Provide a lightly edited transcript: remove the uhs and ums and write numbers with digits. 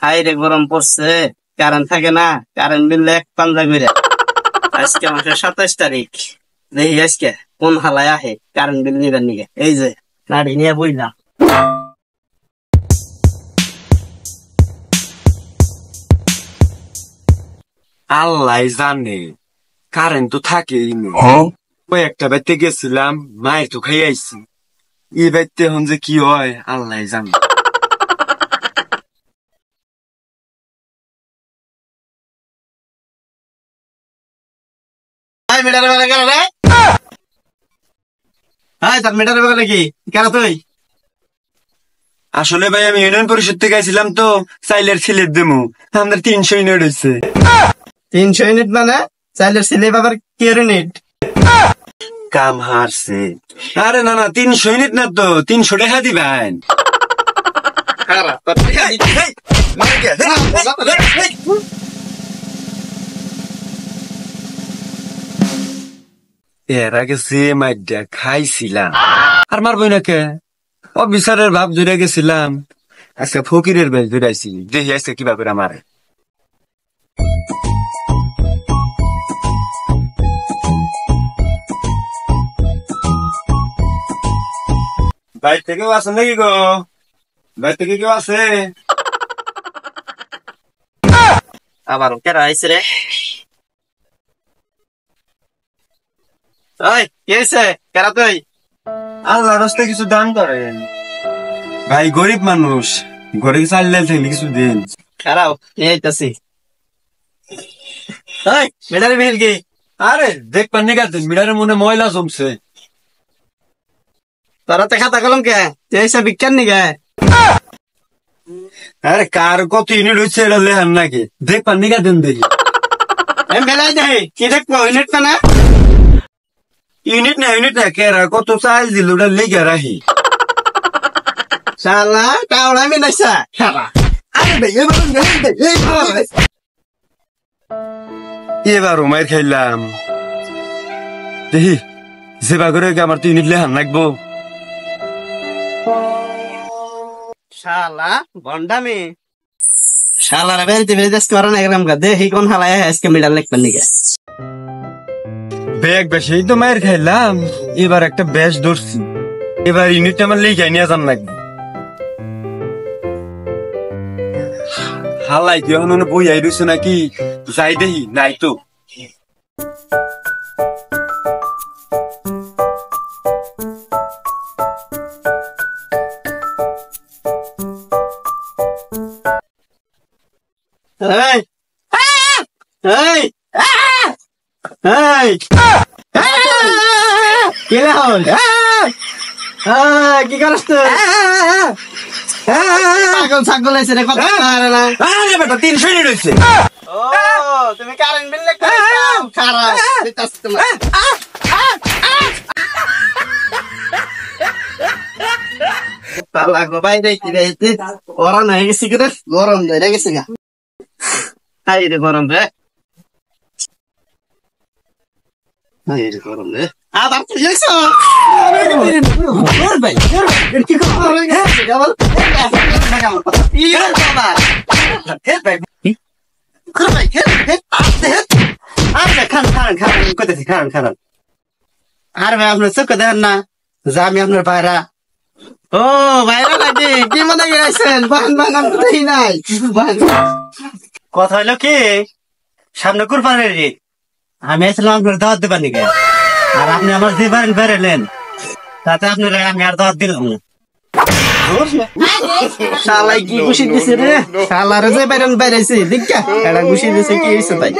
High রে গরম পড়ছে, কারেন্ট থাকে না, কারেন্ট বিল এক পাঞ্জা করে। আজকে মাসের 27 তারিখ, দেখি আজকে কোন হালায় আহে কারেন্ট বিল নিবেন নিকে। এই যে নাড়ি নিয়ে বইলাম। আল্লাহ জানে কারেন্ট তো থাকেই না। ওই একটা বাড়িতে গেছিলাম, মায়ের তো খাই আইছি। এই বাড়িতে এখন যে কি হয় আল্লাহ জানে। আসলে ভাই আমি ইউনিয়ন পরিষদ থেকে আইছিলাম তো, চাইলের ছেলের দেমু আমাদের 300 ইউনিট হয়েছে। 300 ইউনিট মানে চাইলে ছেলে বাবার কি ইউনিট? কাম হারছে। আরে না না 300 ইউনিট না তো, 300 টাকা দিবেন। এর আগে সে মাইডা খাইছিলাম আর মারবই না কে। অফিসারের ভাব জুড়ে গেছিলাম, আজকে ফকিরের বেশ জুড়াইছি। দেখি আজকে কিভাবে মারে। বাইর থেকে কেউ আছে নাকি গো? বাইর থেকে কেউ আছে? আবার কেরা আইছে রে? ওই কি হইছে? কেরা তুই? আল্লাহ রাস্তায় কিছু দান করেন ভাই, গরিব মানুষ, ঘরে চাইলে থাকলে কিছু দিন। খারাপ নিয়ে আইতাছি। ওই মেডারে ভিড় কি? আরে দেখবেন নিগাতেন মিডারের মনে ময়লা জমছে। তোরা তো খাতা কলম কে তুই বিজ্ঞান নিগে? আরে কার কত ইউনিট হচ্ছে এটা লেহান নাকি? দেখবেন নিগাতেন দেখি। মেলাই দেখি কি দেখবো? ইউনিট না ইউনিট না কেরা কত চাইল দিল ওটা লেগে রাখি। শালা টাওড়া মিলাইছা খারা। এবার মায়ের খাইলাম। দেখি সেবা করে আমার তো ইউনিট লেহান লাগবো। শালা বন্ডামি শালারা বেরিতে বেরিতে আজকে ওরা নাগরাম গা দেখি কোন হালায় আজকে মিডাল লিখবেন নিকে। ব্যাগ বেশি তো মায়ের খাইলাম, এবার একটা ব্যাস ধরছি। এবার ইউনিট আমার লিখে নিয়ে যান লাগবে। হালাই তুই এখন বই আই রয়েছে নাকি? যাই দেখি নাই তো। কি করছ তুই? পাগল ছাগল আছে রে, কথা পারে না। আরে বেটা 300 ইউনিট হয়েছে। ও তুমি কারেন্ট বিল লিখতে খারাপ দিতাছ তুমি। পালা গো বাইরে কি রে? ওরা না গেছি করে গরম ধরে গেছে গা। হাই রে গরম রে, হাই রে গরম রে। আবার তুই যাইছো? ভাই কি করে গেছে কেবল? ইয়ে বাবা হে ভাই করে ভাই হে আরে খান কইতেছি খান। আরে ভাই আপনার চোখ দেখেন না যে আমি আপনার ভাইরা? ও ভাইরা নাকি? কি মনে গেছেন? বান আমি তো দেখি নাই। কথা হইলো কি, সামনে কুরবানির ঈদ, আমি আসলাম আপনার দাওয়াত দেবার নিকে। আর আপনি আমার যে বারেন বেরেলেন তাতে আপনার আমি আর দাওয়াত দিলাম না। শালাই কি খুশি দিছে রে? শালারে যে বেরেন বেরেছি দেখা এটা খুশি দিছে কি হয়েছে ভাই?